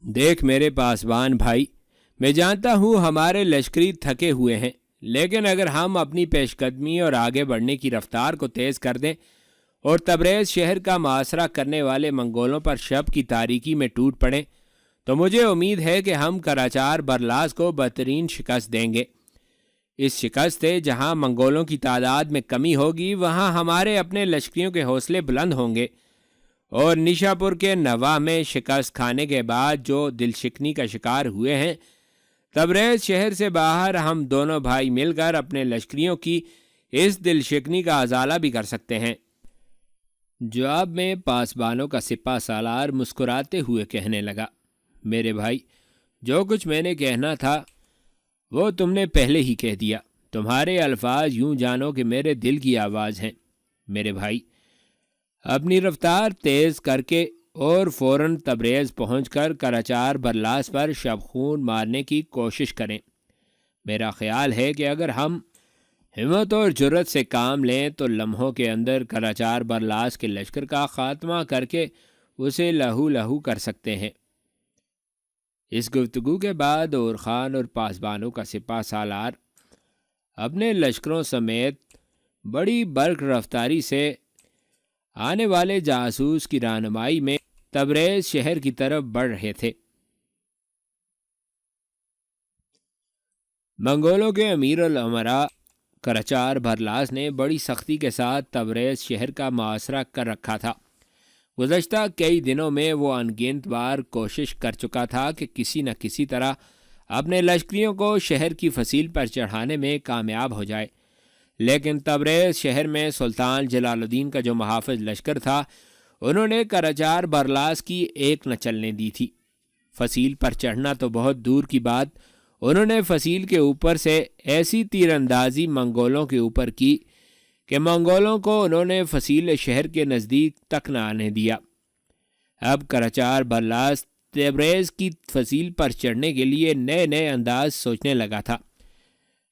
دیکھ میرے پاسبان بھائی، میں جانتا ہوں ہمارے لشکری تھکے ہوئے ہیں، لیکن اگر ہم اپنی پیش قدمی اور آگے بڑھنے کی رفتار کو تیز کر دیں اور تبریز شہر کا محاصرہ کرنے والے منگولوں پر شب کی تاریکی میں ٹوٹ پڑیں تو مجھے امید ہے کہ ہم کراچار برلاس کو بہترین شکست دیں گے۔ اس شکست سے جہاں منگولوں کی تعداد میں کمی ہوگی، وہاں ہمارے اپنے لشکریوں کے حوصلے بلند ہوں گے، اور نیشا پور کے نواح میں شکست کھانے کے بعد جو دل شکنی کا شکار ہوئے ہیں، تبریز شہر سے باہر ہم دونوں بھائی مل کر اپنے لشکریوں کی اس دل شکنی کا ازالہ بھی کر سکتے ہیں۔ جواب میں پاسبانوں کا سپہ سالار مسکراتے ہوئے کہنے لگا، میرے بھائی، جو کچھ میں نے کہنا تھا وہ تم نے پہلے ہی کہہ دیا۔ تمہارے الفاظ یوں جانو کہ میرے دل کی آواز ہیں۔ میرے بھائی، اپنی رفتار تیز کر کے اور فوراً تبریز پہنچ کر کراچار برلاس پر شب خون مارنے کی کوشش کریں۔ میرا خیال ہے کہ اگر ہم ہمت اور جرت سے کام لیں تو لمحوں کے اندر کراچار برلاس کے لشکر کا خاتمہ کر کے اسے لہو لہو کر سکتے ہیں۔ اس گفتگو کے بعد اور خان اور پاسبانوں کا سپہ سالار اپنے لشکروں سمیت بڑی برق رفتاری سے آنے والے جاسوس کی رہنمائی میں تبریز شہر کی طرف بڑھ رہے تھے۔ منگولوں کے امیر الامراء کراچار برلاس نے بڑی سختی کے ساتھ تبریز شہر کا محاصرہ کر رکھا تھا۔ گزشتہ کئی دنوں میں وہ انگنت بار کوشش کر چکا تھا کہ کسی نہ کسی طرح اپنے لشکریوں کو شہر کی فصیل پر چڑھانے میں کامیاب ہو جائے، لیکن تبریز شہر میں سلطان جلال الدین کا جو محافظ لشکر تھا، انہوں نے کراچار برلاس کی ایک نہ چلنے دی تھی۔ فصیل پر چڑھنا تو بہت دور کی بات، انہوں نے فصیل کے اوپر سے ایسی تیر اندازی منگولوں کے اوپر کی کہ منگولوں کو انہوں نے فصیل شہر کے نزدیک تک نہ آنے دیا۔ اب کراچار برلاس تبریز کی فصیل پر چڑھنے کے لیے نئے نئے انداز سوچنے لگا تھا۔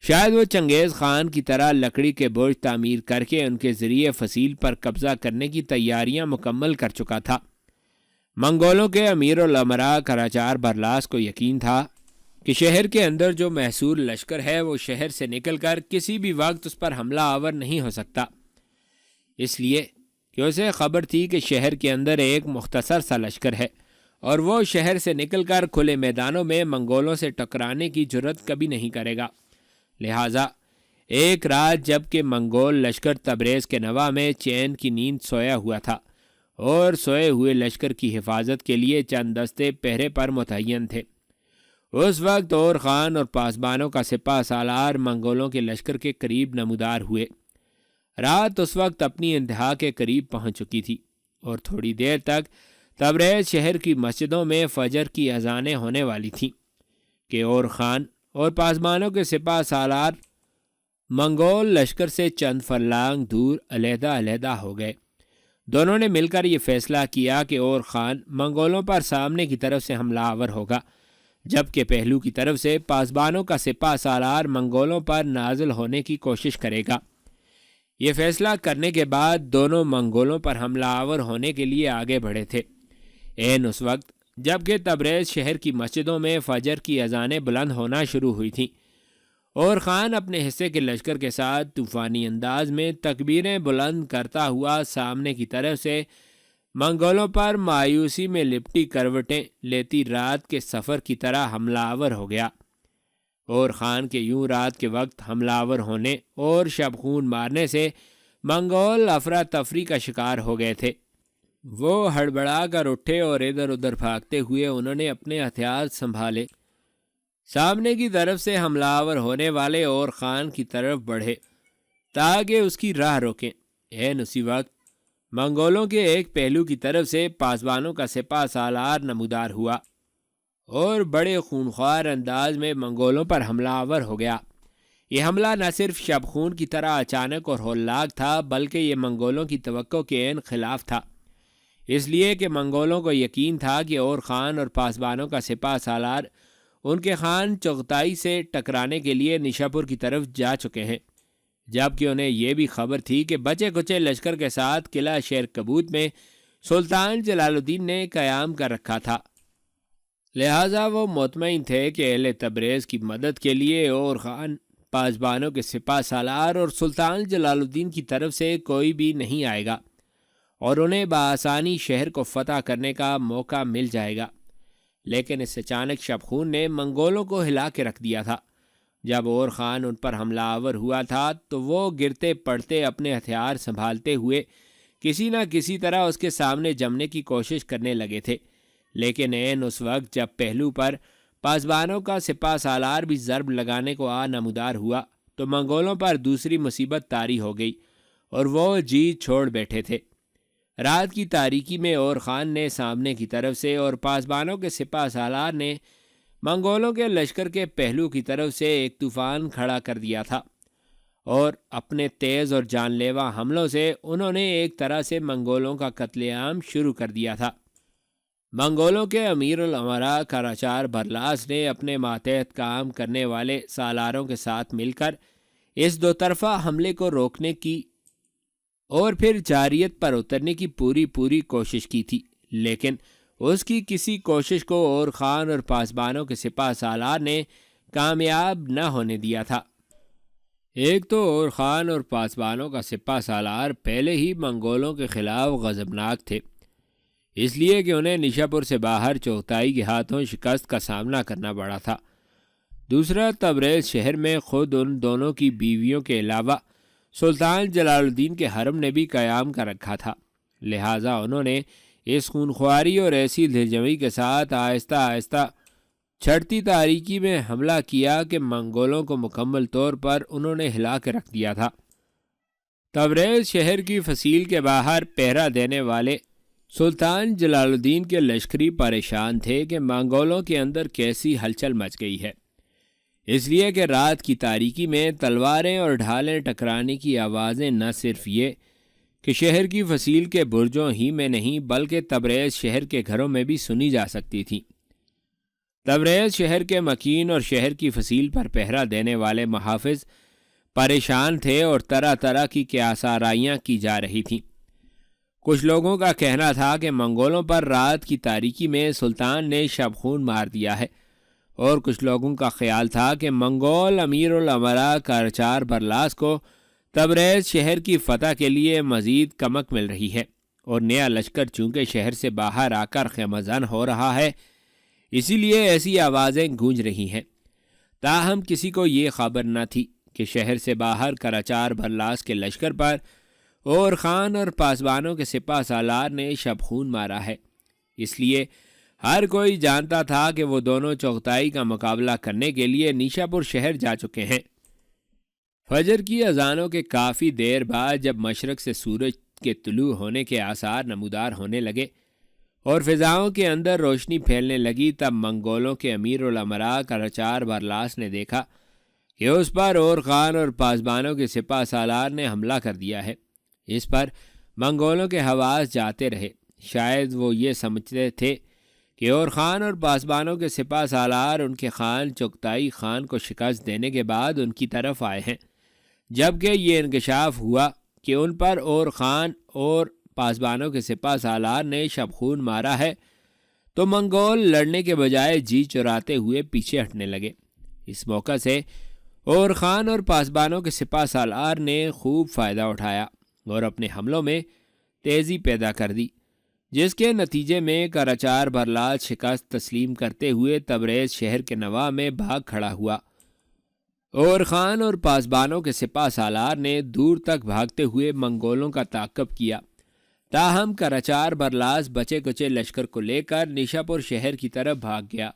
شاید وہ چنگیز خان کی طرح لکڑی کے برج تعمیر کر کے ان کے ذریعے فصیل پر قبضہ کرنے کی تیاریاں مکمل کر چکا تھا۔ منگولوں کے امیر الامراء کراچار برلاس کو یقین تھا کہ شہر کے اندر جو محصور لشکر ہے وہ شہر سے نکل کر کسی بھی وقت اس پر حملہ آور نہیں ہو سکتا، اس لیے کہ اسے خبر تھی کہ شہر کے اندر ایک مختصر سا لشکر ہے اور وہ شہر سے نکل کر کھلے میدانوں میں منگولوں سے ٹکرانے کی جرت کبھی نہیں کرے گا۔ لہٰذا ایک رات جب کہ منگول لشکر تبریز کے نواح میں چین کی نیند سویا ہوا تھا اور سوئے ہوئے لشکر کی حفاظت کے لیے چند دستے پہرے پر متعین تھے، اس وقت اور خان اور پاسبانوں کا سپہ سالار منگولوں کے لشکر کے قریب نمودار ہوئے۔ رات اس وقت اپنی انتہا کے قریب پہنچ چکی تھی اور تھوڑی دیر تک تبریز شہر کی مسجدوں میں فجر کی اذانیں ہونے والی تھیں کہ اور خان اور پاسبانوں کے سپہ سالار منگول لشکر سے چند فرلانگ دور علیحدہ علیحدہ ہو گئے۔ دونوں نے مل کر یہ فیصلہ کیا کہ اور خان منگولوں پر سامنے کی طرف سے حملہ آور ہوگا، جبکہ پہلو کی طرف سے پاسبانوں کا سپہ سالار منگولوں پر نازل ہونے کی کوشش کرے گا۔ یہ فیصلہ کرنے کے بعد دونوں منگولوں پر حملہ آور ہونے کے لیے آگے بڑھے تھے۔ عین اس وقت جبکہ تبریز شہر کی مسجدوں میں فجر کی اذانیں بلند ہونا شروع ہوئی تھیں، اور خان اپنے حصے کے لشکر کے ساتھ طوفانی انداز میں تکبیریں بلند کرتا ہوا سامنے کی طرف سے منگولوں پر مایوسی میں لپٹی کروٹیں لیتی رات کے سفر کی طرح حملہ آور ہو گیا۔ اور خان کے یوں رات کے وقت حملہ آور ہونے اور شب خون مارنے سے منگول افراتفری کا شکار ہو گئے تھے۔ وہ ہڑبڑا کر اٹھے اور ادھر ادھر بھاگتے ہوئے انہوں نے اپنے ہتھیار سنبھالے، سامنے کی طرف سے حملہ آور ہونے والے اور خان کی طرف بڑھے تاکہ اس کی راہ روکیں۔ عین اسی وقت منگولوں کے ایک پہلو کی طرف سے پاسبانوں کا سپہ سالار نمودار ہوا اور بڑے خونخوار انداز میں منگولوں پر حملہ آور ہو گیا۔ یہ حملہ نہ صرف شب خون کی طرح اچانک اور ہولناک تھا، بلکہ یہ منگولوں کی توقع کے عین خلاف تھا، اس لیے کہ منگولوں کو یقین تھا کہ اور خان اور پاسبانوں کا سپہ سالار ان کے خان چغتائی سے ٹکرانے کے لیے نشاپور کی طرف جا چکے ہیں، جبکہ انہیں یہ بھی خبر تھی کہ بچے کچے لشکر کے ساتھ قلعہ شیر کبوت میں سلطان جلال الدین نے قیام کر رکھا تھا۔ لہٰذا وہ مطمئن تھے کہ اہل تبریز کی مدد کے لیے اور خان پاسبانوں کے سپہ سالار اور سلطان جلال الدین کی طرف سے کوئی بھی نہیں آئے گا اور انہیں بآسانی شہر کو فتح کرنے کا موقع مل جائے گا۔ لیکن اس اچانک شبخون نے منگولوں کو ہلا کے رکھ دیا تھا۔ جب اور خان ان پر حملہ آور ہوا تھا تو وہ گرتے پڑتے اپنے ہتھیار سنبھالتے ہوئے کسی نہ کسی طرح اس کے سامنے جمنے کی کوشش کرنے لگے تھے، لیکن عین اس وقت جب پہلو پر پاسبانوں کا سپہ سالار بھی ضرب لگانے کو نمودار ہوا تو منگولوں پر دوسری مصیبت طاری ہو گئی اور وہ جیت چھوڑ بیٹھے تھے۔ رات کی تاریکی میں اور خان نے سامنے کی طرف سے اور پاسبانوں کے سپہ سالار نے منگولوں کے لشکر کے پہلو کی طرف سے ایک طوفان کھڑا کر دیا تھا، اور اپنے تیز اور جان لیوا حملوں سے انہوں نے ایک طرح سے منگولوں کا قتل عام شروع کر دیا تھا۔ منگولوں کے امیر الامراء کراچار برلاس نے اپنے ماتحت کام کرنے والے سالاروں کے ساتھ مل کر اس دو طرفہ حملے کو روکنے کی اور پھر جاریت پر اترنے کی پوری کوشش کی تھی، لیکن اس کی کسی کوشش کو اور خان اور پاسبانوں کے سپہ سالار نے کامیاب نہ ہونے دیا تھا۔ ایک تو اور خان اور پاسبانوں کا سپہ سالار پہلے ہی منگولوں کے خلاف غضبناک تھے، اس لیے کہ انہیں نشاپور سے باہر چغتائی کے ہاتھوں شکست کا سامنا کرنا پڑا تھا۔ دوسرا، تبریز شہر میں خود ان دونوں کی بیویوں کے علاوہ سلطان جلال الدین کے حرم نے بھی قیام کر رکھا تھا، لہٰذا انہوں نے اس خونخواری اور ایسی دلجمعی کے ساتھ آہستہ آہستہ چھڑتی تاریکی میں حملہ کیا کہ منگولوں کو مکمل طور پر انہوں نے ہلا کے رکھ دیا تھا۔ تبریز شہر کی فصیل کے باہر پہرا دینے والے سلطان جلال الدین کے لشکری پریشان تھے کہ منگولوں کے اندر کیسی ہلچل مچ گئی ہے، اس لیے کہ رات کی تاریکی میں تلواریں اور ڈھالیں ٹکرانے کی آوازیں نہ صرف یہ کہ شہر کی فصیل کے برجوں ہی میں نہیں بلکہ تبریز شہر کے گھروں میں بھی سنی جا سکتی تھیں۔ تبریز شہر کے مکین اور شہر کی فصیل پر پہرا دینے والے محافظ پریشان تھے اور طرح طرح کی کیاسارائیاں کی جا رہی تھیں۔ کچھ لوگوں کا کہنا تھا کہ منگولوں پر رات کی تاریکی میں سلطان نے شبخون مار دیا ہے، اور کچھ لوگوں کا خیال تھا کہ منگول امیر الامراء کراچار برلاس کو تبریز شہر کی فتح کے لیے مزید کمک مل رہی ہے، اور نیا لشکر چونکہ شہر سے باہر آ کر خیمہ زن ہو رہا ہے، اسی لیے ایسی آوازیں گونج رہی ہیں۔ تاہم کسی کو یہ خبر نہ تھی کہ شہر سے باہر کراچار برلاس کے لشکر پر اور خان اور پاسبانوں کے سپہ سالار نے شبخون مارا ہے۔ اس لیے ہر کوئی جانتا تھا کہ وہ دونوں چغتائی کا مقابلہ کرنے کے لیے نیشاپور شہر جا چکے ہیں۔ فجر کی اذانوں کے کافی دیر بعد جب مشرق سے سورج کے طلوع ہونے کے آثار نمودار ہونے لگے اور فضاؤں کے اندر روشنی پھیلنے لگی، تب منگولوں کے امیر الامراء کراچار برلاس نے دیکھا کہ اس پر اور خان اور پاسبانوں کے سپہ سالار نے حملہ کر دیا ہے۔ اس پر منگولوں کے حواس جاتے رہے، شاید وہ یہ سمجھتے تھے کہ اور خان اور پاسبانوں کے سپہ سالار ان کے خان چغتائی خان کو شکست دینے کے بعد ان کی طرف آئے ہیں، جبکہ یہ انکشاف ہوا کہ ان پر اور خان اور پاسبانوں کے سپہ سالار نے شبخون مارا ہے تو منگول لڑنے کے بجائے جی چراتے ہوئے پیچھے ہٹنے لگے۔ اس موقع سے اور خان اور پاسبانوں کے سپہ سالار نے خوب فائدہ اٹھایا اور اپنے حملوں میں تیزی پیدا کر دی، جس کے نتیجے میں کراچار برلاس شکست تسلیم کرتے ہوئے تبریز شہر کے نواح میں بھاگ کھڑا ہوا، اور خان اور پاسبانوں کے سپہ سالار نے دور تک بھاگتے ہوئے منگولوں کا تعاقب کیا۔ تاہم کراچار برلاس بچے کچے لشکر کو لے کر نیشاپور شہر کی طرف بھاگ گیا،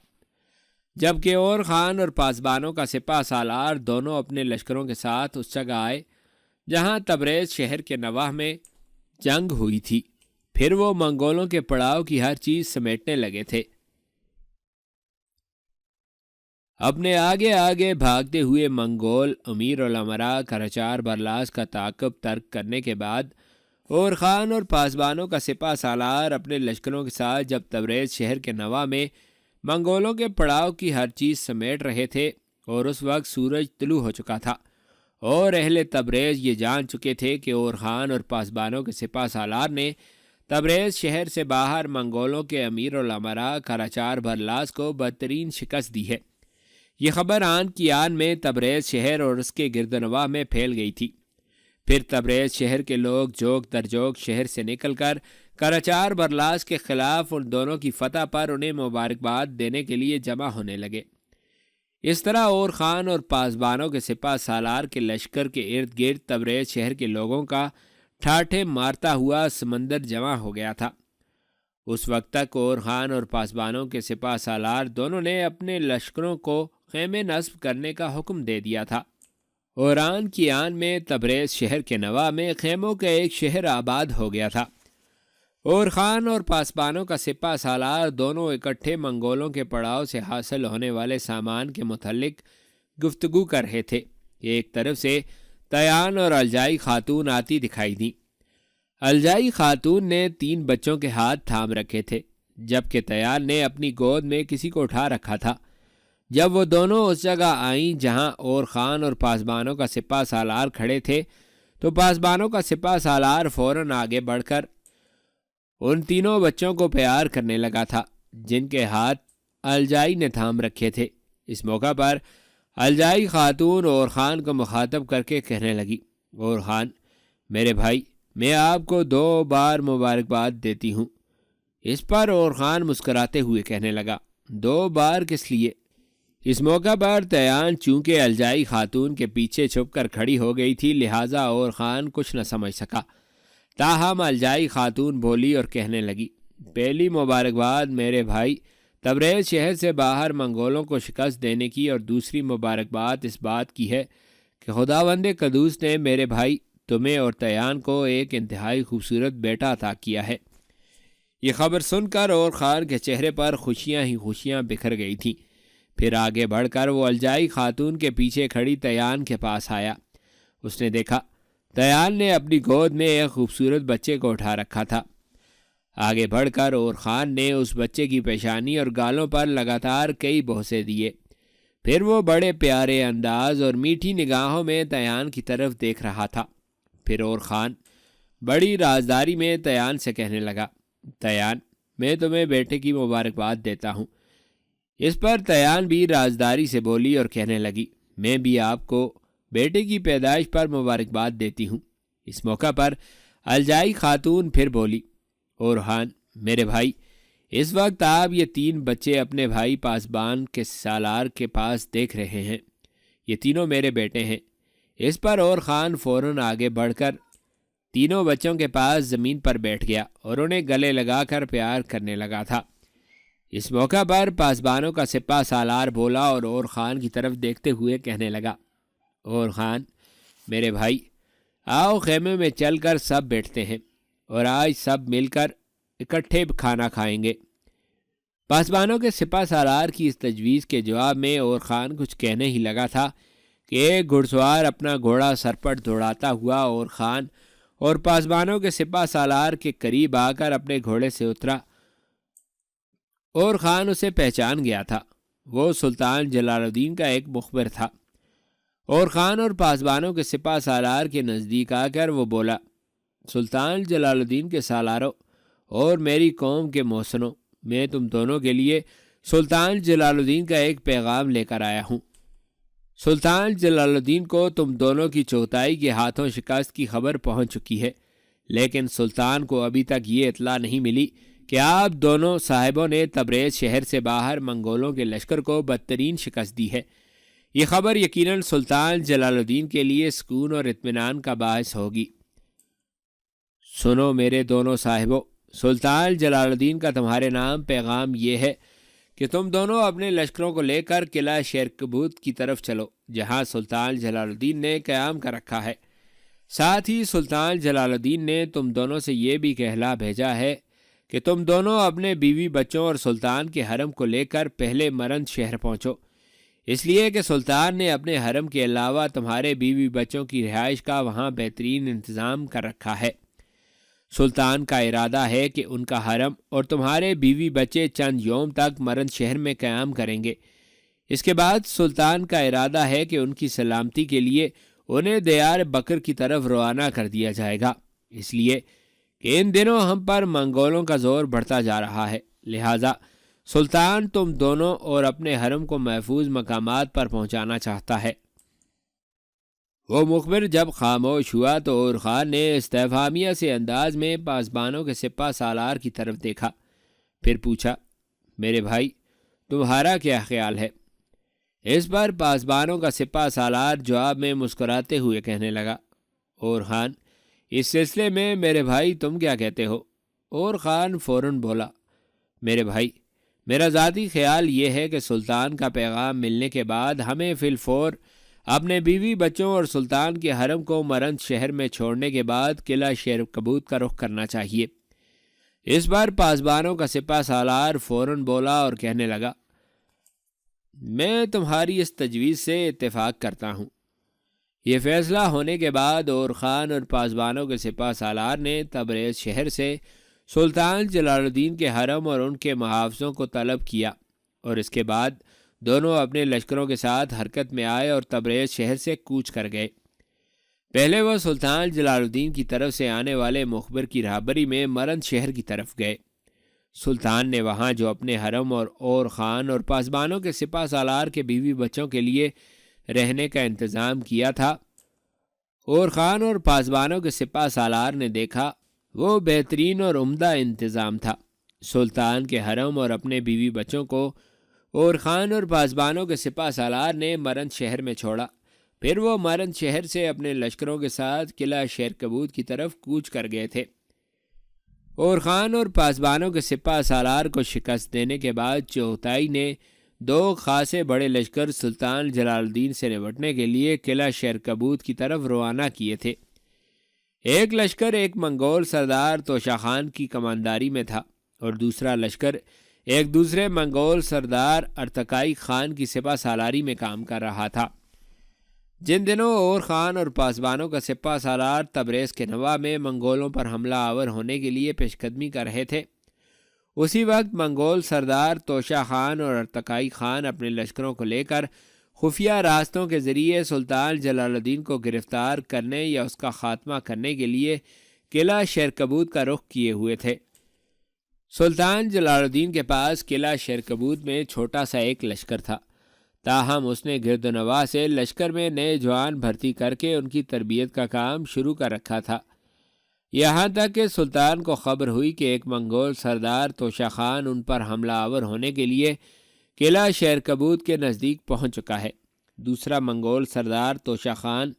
جبکہ اور خان اور پاسبانوں کا سپہ سالار دونوں اپنے لشکروں کے ساتھ اس جگہ آئے جہاں تبریز شہر کے نواح میں جنگ ہوئی تھی۔ پھر وہ منگولوں کے پڑاؤ کی ہر چیز سمیٹنے لگے تھے۔ اپنے آگے آگے بھاگتے ہوئے منگول امیر الامراء کراچار برلاس کا تعاقب ترک کرنے کے بعد اور خان اور پاسبانوں کا سپہ سالار اپنے لشکروں کے ساتھ جب تبریز شہر کے نواح میں منگولوں کے پڑاؤ کی ہر چیز سمیٹ رہے تھے، اور اس وقت سورج طلوع ہو چکا تھا اور اہل تبریز یہ جان چکے تھے کہ اور خان اور پاسبانوں کے سپہ سالار نے تبریز شہر سے باہر منگولوں کے امیر الامراء قراچار بھرلاس کو بدترین شکست دی ہے۔ یہ خبر آن کی آن میں تبریز شہر اور اس کے گردنواح میں پھیل گئی تھی۔ پھر تبریز شہر کے لوگ جوک در جوک شہر سے نکل کر قراچار بھرلاس کے خلاف ان دونوں کی فتح پر انہیں مبارکباد دینے کے لیے جمع ہونے لگے۔ اس طرح اور خان اور پاسبانوں کے سپہ سالار کے لشکر کے ارد گرد تبریز شہر کے لوگوں کا ٹھاٹھے مارتا ہوا سمندر جمع ہو گیا تھا۔ اس وقت تک اور خان اور پاسبانوں کے سپہ سالار دونوں نے اپنے لشکروں کو خیمے نصب کرنے کا حکم دے دیا تھا، اور آن کی آن میں تبریز شہر کے نواح میں خیموں کا ایک شہر آباد ہو گیا تھا۔ اور خان اور پاسبانوں کا سپہ سالار دونوں اکٹھے منگولوں کے پڑاؤ سے حاصل ہونے والے سامان کے متعلق گفتگو کر رہے تھے۔ ایک طرف سے تیان اور الجائی خاتون آتی دکھائی دیں۔ الجائی خاتون نے 3 بچوں کے ہاتھ تھام رکھے تھے، جبکہ تیان نے اپنی گود میں کسی کو اٹھا رکھا تھا۔ جب وہ دونوں اس جگہ آئیں جہاں اور خان اور پاسبانوں کا سپہ سالار کھڑے تھے، تو پاسبانوں کا سپہ سالار فوراً آگے بڑھ کر ان تینوں بچوں کو پیار کرنے لگا تھا جن کے ہاتھ الجائی نے تھام رکھے تھے۔ اس موقع پر الجائی خاتون اور خان کو مخاطب کر کے کہنے لگی، اور خان، میرے بھائی، میں آپ کو 2 بار مبارکباد دیتی ہوں۔ اس پر اور خان مسکراتے ہوئے کہنے لگا، 2 بار کس لیے؟ اس موقع پر تیان چونکہ الجائی خاتون کے پیچھے چھپ کر کھڑی ہو گئی تھی، لہٰذا اور خان کچھ نہ سمجھ سکا۔ تاہم الجائی خاتون بولی اور کہنے لگی، پہلی مبارکباد میرے بھائی تبریز شہر سے باہر منگولوں کو شکست دینے کی، اور دوسری مبارکباد اس بات کی ہے کہ خداوند قدوس نے میرے بھائی تمہیں اور تیان کو ایک انتہائی خوبصورت بیٹا عطا کیا ہے۔ یہ خبر سن کر اور خان کے چہرے پر خوشیاں ہی خوشیاں بکھر گئی تھیں۔ پھر آگے بڑھ کر وہ الجائی خاتون کے پیچھے کھڑی تیان کے پاس آیا۔ اس نے دیکھا تیان نے اپنی گود میں ایک خوبصورت بچے کو اٹھا رکھا تھا۔ آگے بڑھ کر اور خان نے اس بچے کی پیشانی اور گالوں پر لگاتار کئی بوسے دیے۔ پھر وہ بڑے پیارے انداز اور میٹھی نگاہوں میں تیان کی طرف دیکھ رہا تھا۔ پھر اور خان بڑی رازداری میں تیان سے کہنے لگا، تیان، میں تمہیں بیٹے کی مبارکباد دیتا ہوں۔ اس پر تیان بھی رازداری سے بولی اور کہنے لگی، میں بھی آپ کو بیٹے کی پیدائش پر مبارکباد دیتی ہوں۔ اس موقع پر الجائی خاتون پھر بولی، اور خان، میرے بھائی، اس وقت آپ یہ 3 بچے اپنے بھائی پاسبان کے سالار کے پاس دیکھ رہے ہیں۔ یہ تینوں میرے بیٹے ہیں۔ اس پر اور خان فوراً آگے بڑھ کر تینوں بچوں کے پاس زمین پر بیٹھ گیا اور انہیں گلے لگا کر پیار کرنے لگا تھا۔ اس موقع پر پاسبانوں کا سپہ سالار بولا اور خان کی طرف دیکھتے ہوئے کہنے لگا، اور خان، میرے بھائی، آؤ خیمے میں چل کر سب بیٹھتے ہیں اور آج سب مل کر اکٹھے کھانا کھائیں گے۔ پاسبانوں کے سپہ سالار کی اس تجویز کے جواب میں اور خان کچھ کہنے ہی لگا تھا کہ ایک گھڑ سوار اپنا گھوڑا سرپٹ دوڑاتا ہوا اور خان اور پاسبانوں کے سپہ سالار کے قریب آ کر اپنے گھوڑے سے اترا، اور خان اسے پہچان گیا تھا۔ وہ سلطان جلال الدین کا ایک مخبر تھا۔ اور خان اور پاسبانوں کے سپہ سالار کے نزدیک آ کر وہ بولا، سلطان جلال الدین کے سالاروں اور میری قوم کے محسنوں، میں تم دونوں کے لیے سلطان جلال الدین کا ایک پیغام لے کر آیا ہوں۔ سلطان جلال الدین کو تم دونوں کی چغتائی کے ہاتھوں شکست کی خبر پہنچ چکی ہے، لیکن سلطان کو ابھی تک یہ اطلاع نہیں ملی کہ آپ دونوں صاحبوں نے تبریز شہر سے باہر منگولوں کے لشکر کو بدترین شکست دی ہے۔ یہ خبر یقیناً سلطان جلال الدین کے لیے سکون اور اطمینان کا باعث ہوگی۔ سنو میرے دونوں صاحبوں، سلطان جلال الدین کا تمہارے نام پیغام یہ ہے کہ تم دونوں اپنے لشکروں کو لے کر قلعہ شیر کبوت کی طرف چلو، جہاں سلطان جلال الدین نے قیام کر رکھا ہے۔ ساتھ ہی سلطان جلال الدین نے تم دونوں سے یہ بھی کہلا بھیجا ہے کہ تم دونوں اپنے بیوی بچوں اور سلطان کے حرم کو لے کر پہلے مرند شہر پہنچو، اس لیے کہ سلطان نے اپنے حرم کے علاوہ تمہارے بیوی بچوں کی رہائش کا وہاں بہترین انتظام کر رکھا ہے۔ سلطان کا ارادہ ہے کہ ان کا حرم اور تمہارے بیوی بچے چند یوم تک مرند شہر میں قیام کریں گے۔ اس کے بعد سلطان کا ارادہ ہے کہ ان کی سلامتی کے لیے انہیں دیار بکر کی طرف روانہ کر دیا جائے گا، اس لیے کہ ان دنوں ہم پر منگولوں کا زور بڑھتا جا رہا ہے، لہٰذا سلطان تم دونوں اور اپنے حرم کو محفوظ مقامات پر پہنچانا چاہتا ہے۔ وہ مخبر جب خاموش ہوا تو اور خان نے استفہامیہ سے انداز میں پاسبانوں کے سپہ سالار کی طرف دیکھا، پھر پوچھا، میرے بھائی تمہارا کیا خیال ہے؟ اس پر پاسبانوں کا سپہ سالار جواب میں مسکراتے ہوئے کہنے لگا، اور خان اس سلسلے میں میرے بھائی تم کیا کہتے ہو؟ اور خان فوراً بولا، میرے بھائی میرا ذاتی خیال یہ ہے کہ سلطان کا پیغام ملنے کے بعد ہمیں فی الفور اپنے بیوی بچوں اور سلطان کے حرم کو مرند شہر میں چھوڑنے کے بعد قلعہ شیر کبوت کا رخ کرنا چاہیے۔ اس بار پاسبانوں کا سپہ سالار فوراً بولا اور کہنے لگا، میں تمہاری اس تجویز سے اتفاق کرتا ہوں۔ یہ فیصلہ ہونے کے بعد اور خان اور پاسبانوں کے سپہ سالار نے تبریز شہر سے سلطان جلال الدین کے حرم اور ان کے محافظوں کو طلب کیا، اور اس کے بعد دونوں اپنے لشکروں کے ساتھ حرکت میں آئے اور تبریز شہر سے کوچ کر گئے۔ پہلے وہ سلطان جلال الدین کی طرف سے آنے والے مخبر کی رہبری میں مرند شہر کی طرف گئے۔ سلطان نے وہاں جو اپنے حرم اور خان اور پاسبانوں کے سپہ سالار کے بیوی بچوں کے لیے رہنے کا انتظام کیا تھا، اور خان اور پاسبانوں کے سپہ سالار نے دیکھا وہ بہترین اور عمدہ انتظام تھا۔ سلطان کے حرم اور اپنے بیوی بچوں کو اور خان اور پاسبانوں کے سپہ سالار نے مرند شہر میں چھوڑا، پھر وہ مرند شہر سے اپنے لشکروں کے ساتھ قلعہ شیر کبوت کی طرف کوچ کر گئے تھے۔ اور خان اور پاسبانوں کے سپہ سالار کو شکست دینے کے بعد چغتائی نے دو خاصے بڑے لشکر سلطان جلال الدین سے نمٹنے کے لیے قلعہ شیر کبوت کی طرف روانہ کیے تھے۔ ایک لشکر ایک منگول سردار توشہ خان کی کمانداری میں تھا، اور دوسرا لشکر ایک دوسرے منگول سردار ارتقائی خان کی سپہ سالاری میں کام کر رہا تھا۔ جن دنوں اور خان اور پاسبانوں کا سپہ سالار تبریز کے نواح میں منگولوں پر حملہ آور ہونے کے لیے پیش قدمی کر رہے تھے، اسی وقت منگول سردار توشہ خان اور ارتقائی خان اپنے لشکروں کو لے کر خفیہ راستوں کے ذریعے سلطان جلال الدین کو گرفتار کرنے یا اس کا خاتمہ کرنے کے لیے قلعہ شیر کبوت کا رخ کیے ہوئے تھے۔ سلطان جلال الدین کے پاس قلعہ شیر کبوت میں چھوٹا سا ایک لشکر تھا، تاہم اس نے گرد و نواح سے لشکر میں نئے جوان بھرتی کر کے ان کی تربیت کا کام شروع کر رکھا تھا، یہاں تک کہ سلطان کو خبر ہوئی کہ ایک منگول سردار توشہ خان ان پر حملہ آور ہونے کے لیے قلعہ شیر کبوت کے نزدیک پہنچ چکا ہے۔ دوسرا منگول سردار توشہ خان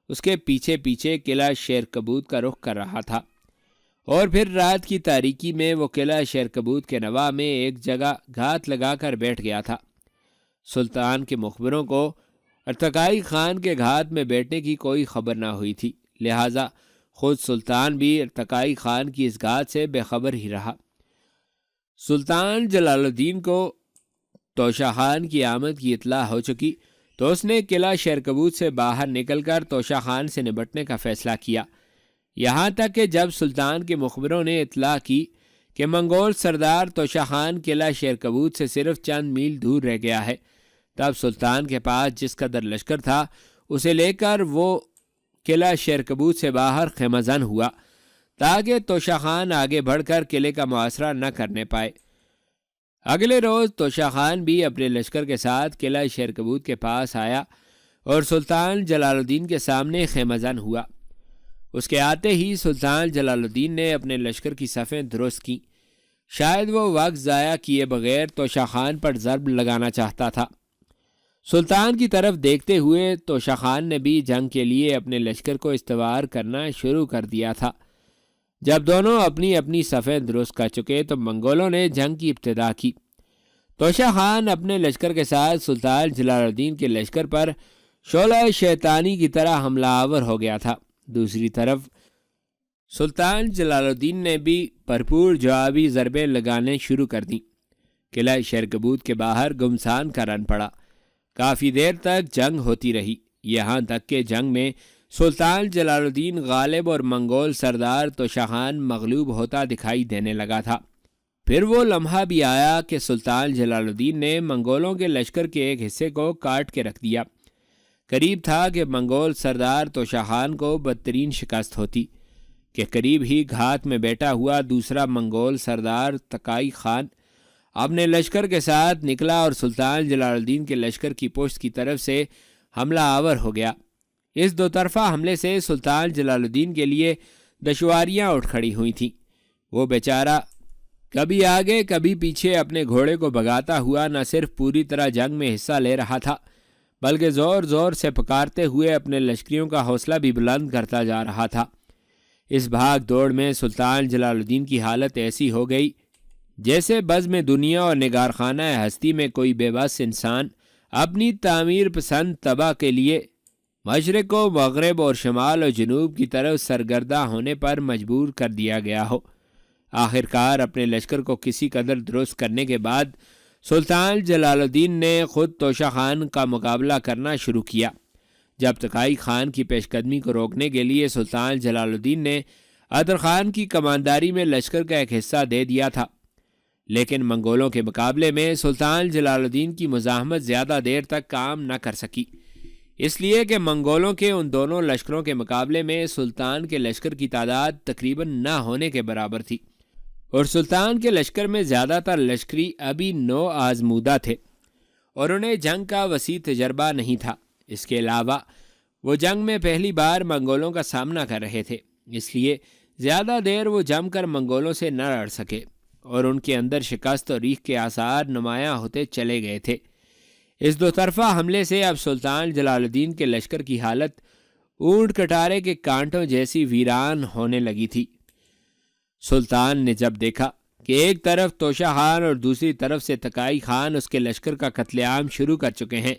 اس کے پیچھے پیچھے قلعہ شیر کبوت کا رخ کر رہا تھا، اور پھر رات کی تاریکی میں وہ قلعہ شیر کبوت کے نواح میں ایک جگہ گھات لگا کر بیٹھ گیا تھا۔ سلطان کے مخبروں کو ارتقائی خان کے گھات میں بیٹھنے کی کوئی خبر نہ ہوئی تھی، لہٰذا خود سلطان بھی ارتقائی خان کی اس گھات سے بے خبر ہی رہا۔ سلطان جلال الدین کو توشہ خان کی آمد کی اطلاع ہو چکی تو اس نے قلعہ شیر کبوت سے باہر نکل کر توشہ خان سے نمٹنے کا فیصلہ کیا، یہاں تک کہ جب سلطان کے مخبروں نے اطلاع کی کہ منگول سردار توشہ خان قلعہ شیر کبوت سے صرف چند میل دور رہ گیا ہے، تب سلطان کے پاس جس قدر لشکر تھا اسے لے کر وہ قلعہ شیر کبوت سے باہر خیمہ زن ہوا، تاکہ توشہ خان آگے بڑھ کر قلعے کا محاصرہ نہ کرنے پائے۔ اگلے روز توشہ خان بھی اپنے لشکر کے ساتھ قلعہ شیر کبوت کے پاس آیا اور سلطان جلال الدین کے سامنے خیمہ زن ہوا۔ اس کے آتے ہی سلطان جلال الدین نے اپنے لشکر کی صفیں درست کیں، شاید وہ وقت ضائع کیے بغیر توشہ خان پر ضرب لگانا چاہتا تھا۔ سلطان کی طرف دیکھتے ہوئے توشہ خان نے بھی جنگ کے لیے اپنے لشکر کو استوار کرنا شروع کر دیا تھا۔ جب دونوں اپنی اپنی صفیں درست کر چکے تو منگولوں نے جنگ کی ابتدا کی۔ توشہ خان اپنے لشکر کے ساتھ سلطان جلال الدین کے لشکر پر شعلہ شیطانی کی طرح حملہ آور ہو گیا تھا۔ دوسری طرف سلطان جلال الدین نے بھی بھرپور جوابی ضربیں لگانے شروع کر دیں۔ قلعہ شیر کبوت کے باہر گمسان کا رن پڑا۔ کافی دیر تک جنگ ہوتی رہی، یہاں تک کہ جنگ میں سلطان جلال الدین غالب اور منگول سردار توشہ خان مغلوب ہوتا دکھائی دینے لگا تھا۔ پھر وہ لمحہ بھی آیا کہ سلطان جلال الدین نے منگولوں کے لشکر کے ایک حصے کو کاٹ کے رکھ دیا۔ قریب تھا کہ منگول سردار توشہ خان کو بدترین شکست ہوتی، کہ قریب ہی گھات میں بیٹھا ہوا دوسرا منگول سردار تقائی خان اپنے لشکر کے ساتھ نکلا اور سلطان جلال الدین کے لشکر کی پشت کی طرف سے حملہ آور ہو گیا۔ اس دو طرفہ حملے سے سلطان جلال الدین کے لیے دشواریاں اٹھ کھڑی ہوئی تھیں۔ وہ بیچارہ کبھی آگے کبھی پیچھے اپنے گھوڑے کو بھگاتا ہوا نہ صرف پوری طرح جنگ میں حصہ لے رہا تھا بلکہ زور زور سے پکارتے ہوئے اپنے لشکریوں کا حوصلہ بھی بلند کرتا جا رہا تھا۔ اس بھاگ دوڑ میں سلطان جلال الدین کی حالت ایسی ہو گئی جیسے بزم دنیا اور نگارخانہ ہستی میں کوئی بے بس انسان اپنی تعمیر پسند طبع کے لیے مشرق و مغرب اور شمال و جنوب کی طرف سرگردہ ہونے پر مجبور کر دیا گیا ہو۔ آخر کار اپنے لشکر کو کسی قدر درست کرنے کے بعد سلطان جلال الدین نے خود توشہ خان کا مقابلہ کرنا شروع کیا۔ جب تقائی خان کی پیش قدمی کو روکنے کے لیے سلطان جلال الدین نے عطر خان کی کمانداری میں لشکر کا ایک حصہ دے دیا تھا، لیکن منگولوں کے مقابلے میں سلطان جلال الدین کی مزاحمت زیادہ دیر تک کام نہ کر سکی، اس لیے کہ منگولوں کے ان دونوں لشکروں کے مقابلے میں سلطان کے لشکر کی تعداد تقریباً نہ ہونے کے برابر تھی، اور سلطان کے لشکر میں زیادہ تر لشکری ابھی نو آزمودہ تھے اور انہیں جنگ کا وسیع تجربہ نہیں تھا۔ اس کے علاوہ وہ جنگ میں پہلی بار منگولوں کا سامنا کر رہے تھے، اس لیے زیادہ دیر وہ جم کر منگولوں سے نہ لڑ سکے اور ان کے اندر شکست اور ریخ کے آثار نمایاں ہوتے چلے گئے تھے۔ اس دو طرفہ حملے سے اب سلطان جلال الدین کے لشکر کی حالت اونٹ کٹارے کے کانٹوں جیسی ویران ہونے لگی تھی۔ سلطان نے جب دیکھا کہ ایک طرف توشہ خان اور دوسری طرف سے تقائی خان اس کے لشکر کا قتل عام شروع کر چکے ہیں،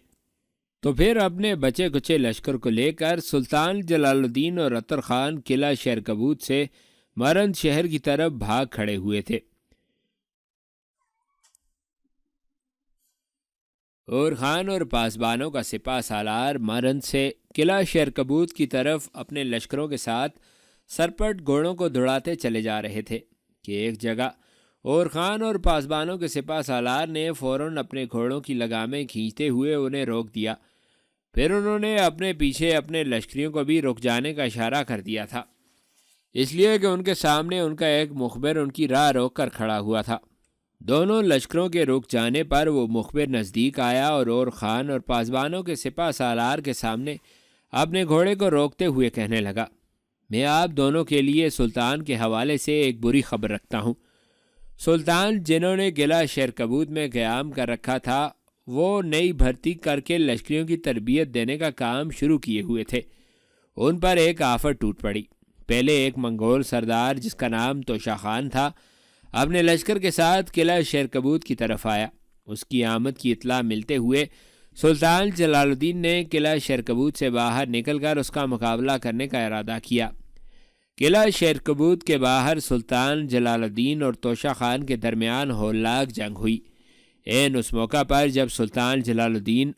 تو پھر اپنے بچے کچے لشکر کو لے کر سلطان جلال الدین اور عطر خان قلعہ شیر کبوت سے مرند شہر کی طرف بھاگ کھڑے ہوئے تھے۔ اور خان اور پاسبانوں کا سپہ سالار مرند سے قلعہ شیر کبوت کی طرف اپنے لشکروں کے ساتھ سرپٹ گھوڑوں کو دوڑاتے چلے جا رہے تھے کہ ایک جگہ اور خان اور پاسبانوں کے سپہ سالار نے فوراً اپنے گھوڑوں کی لگامیں کھینچتے ہوئے انہیں روک دیا۔ پھر انہوں نے اپنے پیچھے اپنے لشکریوں کو بھی رک جانے کا اشارہ کر دیا تھا، اس لیے کہ ان کے سامنے ان کا ایک مخبر ان کی راہ روک کر کھڑا ہوا تھا۔ دونوں لشکروں کے رک جانے پر وہ مخبر نزدیک آیا اور خان اور پاسبانوں کے سپہ سالار کے سامنے اپنے گھوڑے کو روکتے ہوئے کہنے لگا، میں آپ دونوں کے لیے سلطان کے حوالے سے ایک بری خبر رکھتا ہوں۔ سلطان جنہوں نے قلعہ شیر کبوت میں قیام کر رکھا تھا وہ نئی بھرتی کر کے لشکریوں کی تربیت دینے کا کام شروع کیے ہوئے تھے۔ ان پر ایک آفت ٹوٹ پڑی۔ پہلے ایک منگول سردار جس کا نام توشہ خان تھا اپنے لشکر کے ساتھ قلعہ شیر کبوت کی طرف آیا۔ اس کی آمد کی اطلاع ملتے ہوئے سلطان جلال الدین نے قلعہ شیر کبوت سے باہر نکل کر اس کا مقابلہ کرنے کا ارادہ کیا۔ قلعہ شیر کبوت کے باہر سلطان جلال الدین اور توشہ خان کے درمیان ہولناک جنگ ہوئی۔ اس موقع پر جب سلطان جلال الدین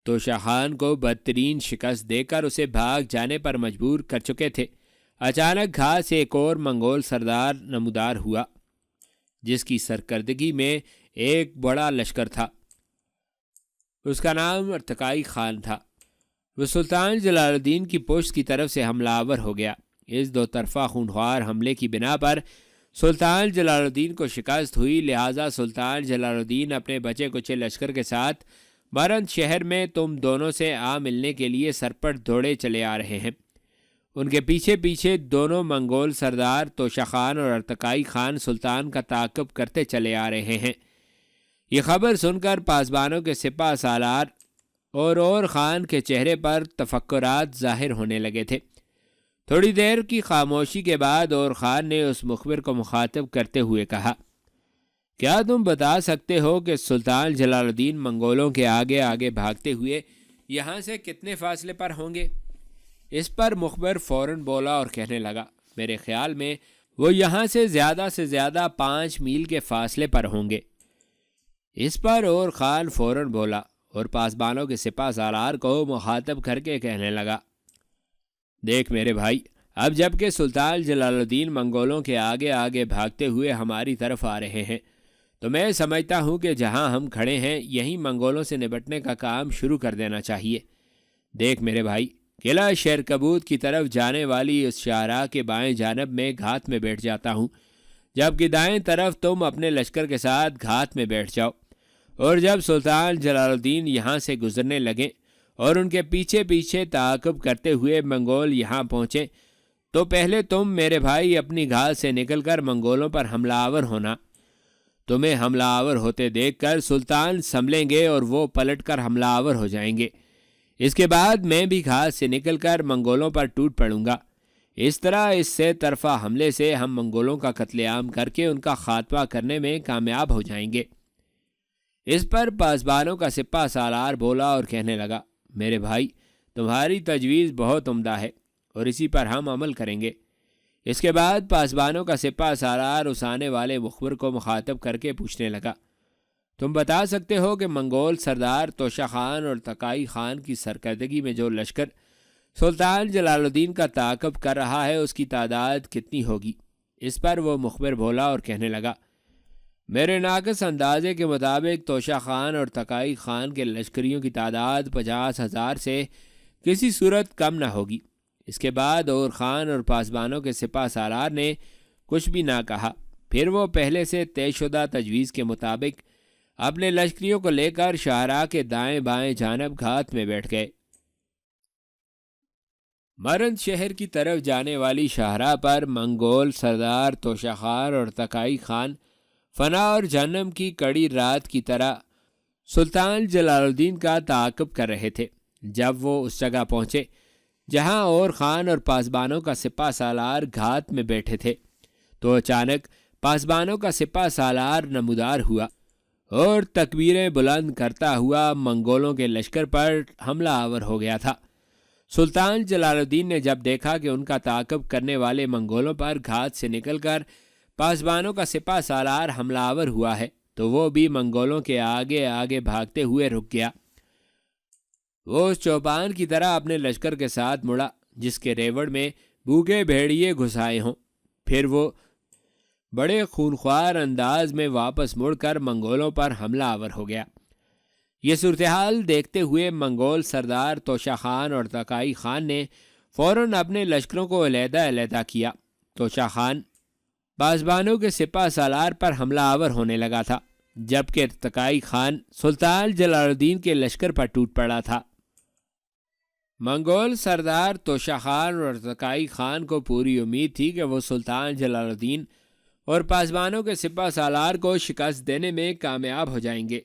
توشہ خان کو بدترین شکست دے کر اسے بھاگ جانے پر مجبور کر چکے تھے، اچانک گھات سے ایک اور منگول سردار نمودار ہوا جس کی سرکردگی میں ایک بڑا لشکر تھا۔ اس کا نام تقائی خان تھا۔ وہ سلطان جلال الدین کی پشت کی طرف سے حملہ آور ہو گیا۔ اس دو طرفہ خونخوار حملے کی بنا پر سلطان جلال الدین کو شکست ہوئی، لہٰذا سلطان جلال الدین اپنے بچے کچے لشکر کے ساتھ مرند شہر میں تم دونوں سے آ ملنے کے لیے سرپٹ دوڑے چلے آ رہے ہیں۔ ان کے پیچھے پیچھے دونوں منگول سردار توشہ خان اور ارتقائی خان سلطان کا تعاقب کرتے چلے آ رہے ہیں۔ یہ خبر سن کر پاسبانوں کے سپہ سالار اور خان کے چہرے پر تفکرات ظاہر ہونے لگے تھے۔ تھوڑی دیر کی خاموشی کے بعد اور خان نے اس مخبر کو مخاطب کرتے ہوئے کہا، کیا تم بتا سکتے ہو کہ سلطان جلال الدین منگولوں کے آگے آگے بھاگتے ہوئے یہاں سے کتنے فاصلے پر ہوں گے؟ اس پر مخبر فوراً بولا اور کہنے لگا، میرے خیال میں وہ یہاں سے زیادہ 5 میل کے فاصلے پر ہوں گے۔ اس پر اور خان فوراً بولا اور پاسبانوں کے سپہ سالار کو مخاطب کر کے کہنے لگا، دیکھ میرے بھائی، اب جب کہ سلطان جلال الدین منگولوں کے آگے آگے بھاگتے ہوئے ہماری طرف آ رہے ہیں تو میں سمجھتا ہوں کہ جہاں ہم کھڑے ہیں یہیں منگولوں سے نپٹنے کا کام شروع کر دینا چاہیے۔ دیکھ میرے بھائی، قلعہ شیر کبوت کی طرف جانے والی اس شاہراہ کے بائیں جانب میں گھات میں بیٹھ جاتا ہوں، جبکہ دائیں طرف تم اپنے لشکر کے ساتھ گھات میں بیٹھ جاؤ، اور جب سلطان جلال الدین یہاں سے گزرنے لگیں اور ان کے پیچھے پیچھے تعاقب کرتے ہوئے منگول یہاں پہنچے تو پہلے تم میرے بھائی اپنی گھات سے نکل کر منگولوں پر حملہ آور ہونا۔ تمہیں حملہ آور ہوتے دیکھ کر سلطان سنبھلیں گے اور وہ پلٹ کر حملہ آور ہو جائیں گے۔ اس کے بعد میں بھی گھات سے نکل کر منگولوں پر ٹوٹ پڑوں گا۔ اس طرح اس سے طرفہ حملے سے ہم منگولوں کا قتل عام کر کے ان کا خاتمہ کرنے میں کامیاب ہو جائیں گے۔ اس پر پاسبانوں کا سپہ سالار بولا اور کہنے لگا، میرے بھائی تمہاری تجویز بہت عمدہ ہے اور اسی پر ہم عمل کریں گے۔ اس کے بعد پاسبانوں کا سپہ سالار اس آنے والے مخبر کو مخاطب کر کے پوچھنے لگا، تم بتا سکتے ہو کہ منگول سردار توشہ خان اور تقائی خان کی سرکردگی میں جو لشکر سلطان جلال الدین کا تعاقب کر رہا ہے اس کی تعداد کتنی ہوگی؟ اس پر وہ مخبر بولا اور کہنے لگا، میرے ناقص اندازے کے مطابق توشہ خان اور تقائی خان کے لشکریوں کی تعداد 50,000 سے کسی صورت کم نہ ہوگی۔ اس کے بعد اور خان اور پاسبانوں کے سپہ سالار نے کچھ بھی نہ کہا، پھر وہ پہلے سے طے شدہ تجویز کے مطابق اپنے لشکریوں کو لے کر شاہراہ کے دائیں بائیں جانب گھات میں بیٹھ گئے۔ مرند شہر کی طرف جانے والی شاہراہ پر منگول سردار توشہ خان اور تقائی خان فنا اور جہنم کی کڑی رات کی طرح سلطان جلال الدین کا تعاقب کر رہے تھے۔ جب وہ اس جگہ پہنچے جہاں اور خان اور پاسبانوں کا سپہ سالار گھات میں بیٹھے تھے تو اچانک پاسبانوں کا سپہ سالار نمودار ہوا اور تکبیریں بلند کرتا ہوا منگولوں کے لشکر پر حملہ آور ہو گیا تھا۔ سلطان جلال الدین نے جب دیکھا کہ ان کا تعاقب کرنے والے منگولوں پر گھات سے نکل کر پاسبانوں کا سپہ سالار حملہ آور ہوا ہے تو وہ بھی منگولوں کے آگے آگے بھاگتے ہوئے رک گیا۔ وہ اس چوپان کی طرح اپنے لشکر کے ساتھ مڑا جس کے ریوڑ میں بھوکے بھیڑیے گھسائے ہوں، پھر وہ بڑے خونخوار انداز میں واپس مڑ کر منگولوں پر حملہ آور ہو گیا۔ یہ صورتحال دیکھتے ہوئے منگول سردار توشہ خان اور تقائی خان نے فوراً اپنے لشکروں کو علیحدہ علیحدہ کیا۔ توشہ خان پاسبانوں کے سپہ سالار پر حملہ آور ہونے لگا تھا، جبکہ تقائی خان سلطان جلال الدین کے لشکر پر ٹوٹ پڑا تھا۔ منگول سردار توشہ خان اور تقائی خان کو پوری امید تھی کہ وہ سلطان جلال الدین اور پاسبانوں کے سپہ سالار کو شکست دینے میں کامیاب ہو جائیں گے،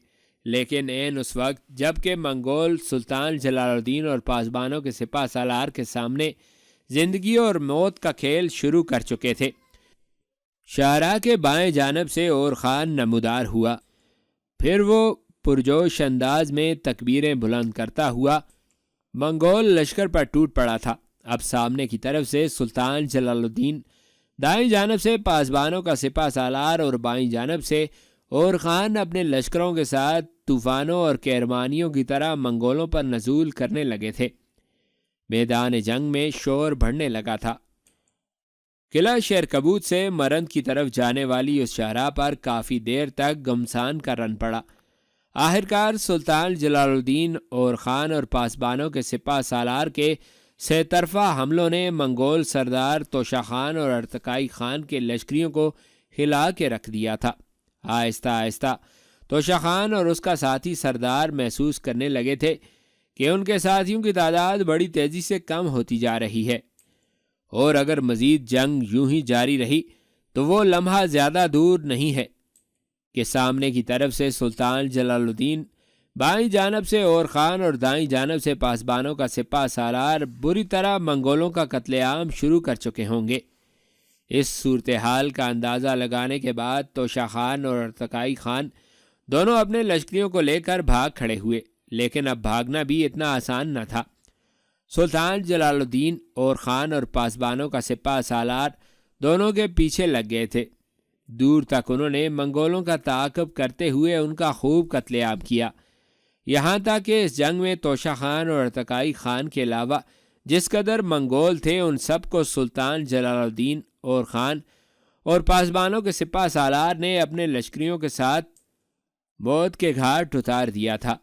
لیکن عین اس وقت جب کہ منگول سلطان جلال الدین اور پاسبانوں کے سپہ سالار کے سامنے زندگی اور موت کا کھیل شروع کر چکے تھے، شاہراہ کے بائیں جانب سے اور خان نمودار ہوا۔ پھر وہ پرجوش انداز میں تکبیریں بلند کرتا ہوا منگول لشکر پر ٹوٹ پڑا تھا۔ اب سامنے کی طرف سے سلطان جلال الدین، دائیں جانب سے پاسبانوں کا سپہ سالار اور بائیں جانب سے اور خان اپنے لشکروں کے ساتھ طوفانوں اور کیرمانیوں کی طرح منگولوں پر نزول کرنے لگے تھے۔ میدان جنگ میں شور بڑھنے لگا تھا۔ قلعہ شیر کبوت سے مرند کی طرف جانے والی اس شاہراہ پر کافی دیر تک گمسان کا رن پڑا۔ آخرکار سلطان جلال الدین اور خان اور پاسبانوں کے سپہ سالار کے سے طرفہ حملوں نے منگول سردار توشہ خان اور ارتقائی خان کے لشکریوں کو ہلا کے رکھ دیا تھا۔ آہستہ آہستہ توشہ خان اور اس کا ساتھی سردار محسوس کرنے لگے تھے کہ ان کے ساتھیوں کی تعداد بڑی تیزی سے کم ہوتی جا رہی ہے، اور اگر مزید جنگ یوں ہی جاری رہی تو وہ لمحہ زیادہ دور نہیں ہے کہ سامنے کی طرف سے سلطان جلال الدین، بائیں جانب سے اور خان اور دائیں جانب سے پاسبانوں کا سپہ سالار بری طرح منگولوں کا قتل عام شروع کر چکے ہوں گے۔ اس صورتحال کا اندازہ لگانے کے بعد توشہ خان اور ارتقائی خان دونوں اپنے لشکریوں کو لے کر بھاگ کھڑے ہوئے، لیکن اب بھاگنا بھی اتنا آسان نہ تھا۔ سلطان جلال الدین اور خان اور پاسبانوں کا سپہ سالار دونوں کے پیچھے لگ گئے تھے۔ دور تک انہوں نے منگولوں کا تعاقب کرتے ہوئے ان کا خوب قتل عام کیا، یہاں تک کہ اس جنگ میں توشہ خان اور ارتقائی خان کے علاوہ جس قدر منگول تھے ان سب کو سلطان جلال الدین اور خان اور پاسبانوں کے سپہ سالار نے اپنے لشکریوں کے ساتھ موت کے گھاٹ اتار دیا تھا۔